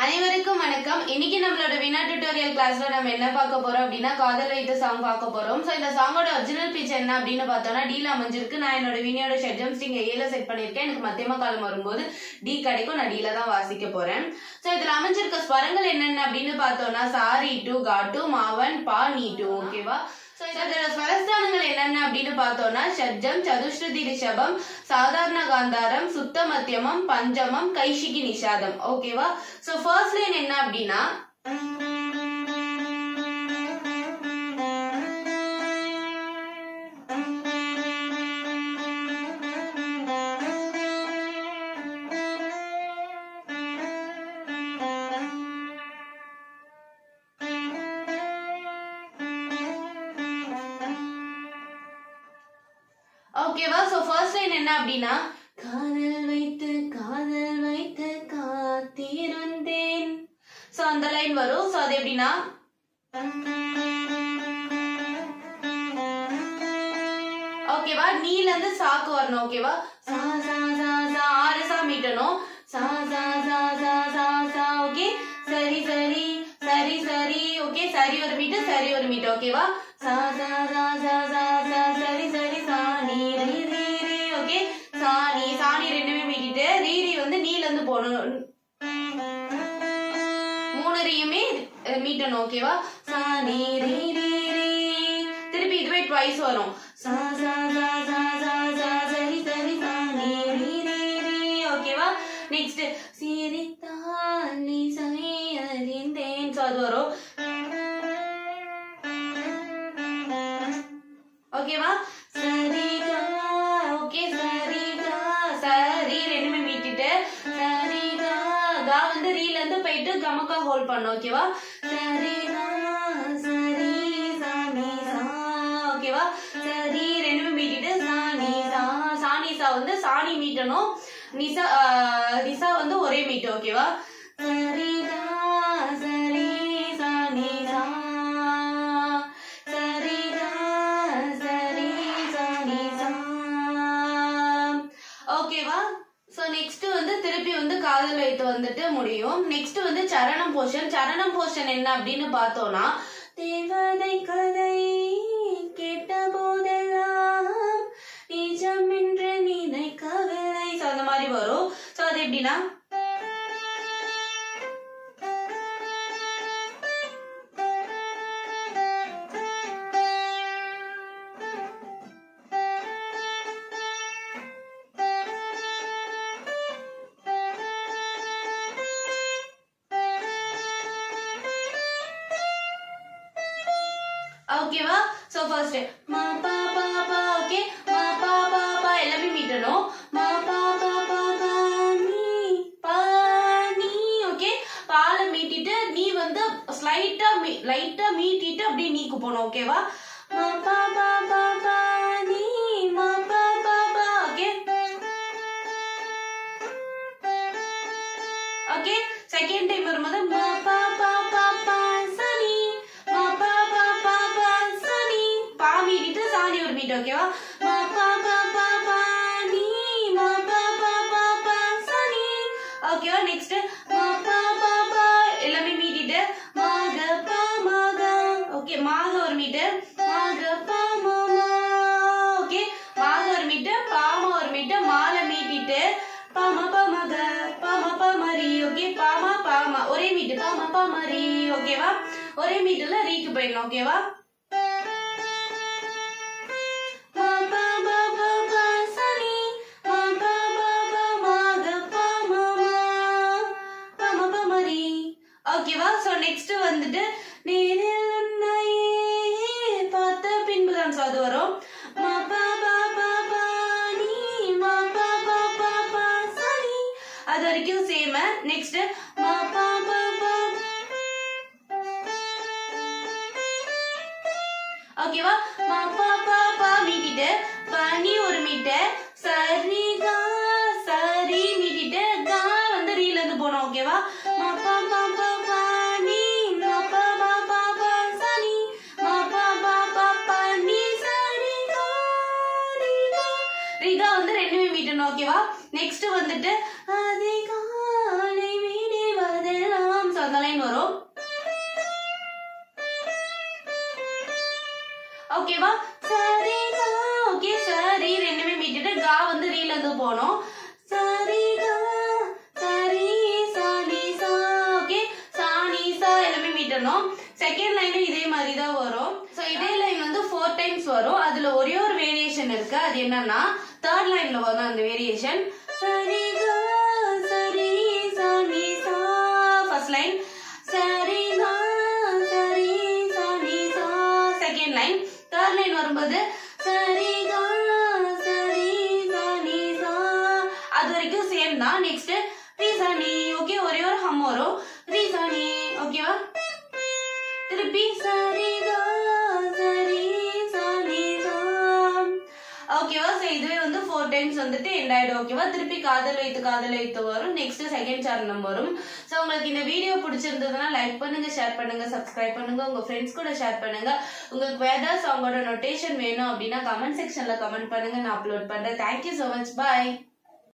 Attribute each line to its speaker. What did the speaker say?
Speaker 1: அனைவருக்கும் வணக்கம். இன்னைக்கு நம்மளோட வினா டியூட்டோரியல் கிளாஸ்ல நம்ம என்ன பார்க்க போறோம் அப்படின்னா காதல் வைத்த சாங் பார்க்க போறோம். சோ இந்த சாங்கோட ஒரிஜினல் பிச் என்ன அப்படின்னு பார்த்தோம்னா டீல அமைஞ்சிருக்கு. நான் என்னோட வினியோட ஷெட்ஜம் ஸ்ட்ரிங் ஏல செட் பண்ணிருக்கேன். எனக்கு மத்தியம காலம் வரும்போது டி கிடைக்கும். நான் டீல தான் வாசிக்க போறேன். சோ இதுல அமைஞ்சிருக்க ஸ்வரங்கள் என்னென்ன அப்படின்னு பார்த்தோம்னா சாரி டு காட்டு மாவன் பா நீ டு. ஓகேவா? சோ இதோட ஸ்வரஸ்தானங்கள் என்னென்ன அப்படின்னு பார்த்தோம்னா ஷட்ஜம், சதுஸ்ருதி ரிஷபம், சாதாரண காந்தாரம், சுத்த மத்தியமம், பஞ்சமம், கைஷிகி நிஷாதம். ஓகேவா? சோ ஃபர்ஸ்ட் லைன் என்ன அப்படின்னா ஓகேவா? சோ ஃபர்ஸ்ட் லைன் என்ன அப்படின்னா காதல் வைத்து காத்திருந்தேன். சோ அந்த லைன் வரும். சோ அது எப்படின்னா ஓகேவா நீல இருந்து சாக்கு வரணும். ஓகேவா? சா சா சா சா ஆறு சா மீட்டணும். சா சா சா சா சா சா. ஓகே சரி சரி சரி சரி. ஓகே சரி ஒரு மீட்டு சரி ஒரு மீட்டு. ஓகேவா? சா சா சா சா சா சா சரி சரி சா நீ ரீ ரீ ரீ. ஓகே சாணி சாணி ரெண்டுமே மீட்டிட்டு ரீரி வந்து நீல இருந்து போகணும். மூணு ரீயுமே மீட்டணும். ஓகேவா? சாணி ரீ ரீ ரீ. திருப்பி இதுவே ட்வைஸ் வரும். சா சா சா சா சா சா சரி சரி சாணி ரீ ரீ ரீ. ஓகேவா? நெக்ஸ்ட் சிரித்தால் நீ அறிந்தேன். சோ அது வரும். ஓகேவா? சரிகா. ஓகே சரிகா சரி ரெண்டுமே மீட்டிட்டு சரிகா கா வந்து ரீல இருந்து போயிட்டு கமக்கா ஹோல்ட் பண்ணும். ஓகேவா? சரிகா சரி சாணி சா. ஓகேவா? சரி ரெண்டுமே மீட்டிட்டு சாணி சா. சாணி சா வந்து சாணி மீட்டணும். நிசா நிசா வந்து ஒரே மீட்டு. ஓகேவா? சரிகா சரி சாணி சா. ஓகேவா? சோ நெக்ஸ்ட் வந்து திருப்பி வந்து காதல் வைத்து வந்துட்டு முடியும். நெக்ஸ்ட் வந்து சரணம் போர்ஷன். சரணம் போர்ஷன் என்ன அப்படின்னு பார்த்தோம்னா தேவதை கதை கேட்ட போதெல்லாம் நிஜம் என்று நினைக்கவில்லை. சோ அந்த மாதிரி வரும். சோ அது எப்படின்னா ஓகேவா? சோ ஃபர்ஸ்ட் மா பா பா பா. ஓகே மா பா பா பா எல்லாமே மீட்டணும். மா பா பா பா பா நீ பா நீ. ஓகே பால மீட்டிட்டு நீ வந்து லைட்டா மீட்டிட்டு அப்படியே நீக்கு போணும். ஓகேவா? மா பா பா பா பா நீ மா பா பா பா. ஓகே ஓகே செகண்ட் டைம் வரும்போது மா பா பா பா பா சனி மா பா பா பா பா சனி பா மீட்டிட்டு சாணி ஒரு மீட். ஓகேவா? மா பா பா பா பா நீ மா பா பா பா பா சனி. ஓகேவா? நெக்ஸ்ட் மா பா பா பா எல்லாமே மீட்டிட்டு மாக பா மாக. ஓகே மாக ஒரு மீட்டு மாக பா மாமா. ஓகே மாக ஒரு மீட்டு பாமா ஒரு மீட்டு மால மீட்டிட்டு பாமா பாமக பாமா பாமரி. ஓகே பாமா பாமா ஒரே மீட்டு பாமா பாமரி. ஓகேவா? ஒரே மீட்டுல ரீக்கு போயிடணும். ஓகேவா? ஓகேவா? சோ நெக்ஸ்ட் வந்துட்டு நேரில் உன்னையே பார்த்த பின்புதான். சோ அது வரும். மா பா பா பா பா நீ மா பா பா பா பா சனி. அது வரைக்கும் சேம். நெக்ஸ்ட் மா பா பா பா. ஓகேவா? மா பா பா பா மீட்டிட்டு பனி ஒரு மீட்டு சரி கா சரி மீட்டிட்டு கா வந்து ரீல இருந்து போனோம். ஓகேவா? மா பா பா பா பா நீ மா பா பா பா பா சனி மா பா பா பா பா நீ சரி கா ரீகா வந்து ரெண்டுமே மீட்டணும். ஓகேவா? நெக்ஸ்ட் வந்துட்டு அதிகாலை விடுவதெல்லாம் ஓகேவா சரி கா ஓகே சரி ரெண்டுமே மீட்டுட்டு கா வந்து ரீல இருந்து போனோம் சரி கா சரி சானி சா ஓகே சானி சா எல்லாமே மீட்டணும் செகண்ட் லைனும் இதே மாதிரி தான் வரும் சோ இதே லைன் வந்து 4 டைம்ஸ் வரும் அதுல ஒரே ஒரு வேரியேஷன் இருக்கு அது என்னன்னா தேர்ட் லைன்ல வரும் அந்த வேரியேஷன் சரி கா சரி சானி சா ஃபர்ஸ்ட் லைன் சரி கா சரி சானி சா செகண்ட் லைன் தேர்ட் லைன் வரும்போது சரி கா சரி சானி சா அது வரைக்கும் சேம் தான் நெக்ஸ்ட் ரீ சானி ஓகே ஒரே ஒரு ஹம் வரும் ரீ சானி ஓகேவா திருப்பி சரி கா சரி சானி சா ஓகேவா சோ இதுவே வந்து 4 டைம்ஸ் வந்துட்டு எண்ட் ஆயிடும் ஓகேவா திருப்பி காதல் வைத்து வரும் நெக்ஸ்ட் செகண்ட் சரணம் வரும் சோ உங்களுக்கு இந்த வீடியோ பிடிச்சிருந்ததுன்னா லைக் பண்ணுங்க ஷேர் பண்ணுங்க சப்ஸ்கிரைப் பண்ணுங்க உங்க ஃப்ரெண்ட்ஸ் கூட ஷேர் பண்ணுங்க உங்களுக்கு வேற சாங்கோட நோட்டேஷன் வேணும் அப்படின்னா கமெண்ட் செக்ஷன்ல கமெண்ட் பண்ணுங்க நான் அப்லோட் பண்றேன் தேங்க்யூ so much bye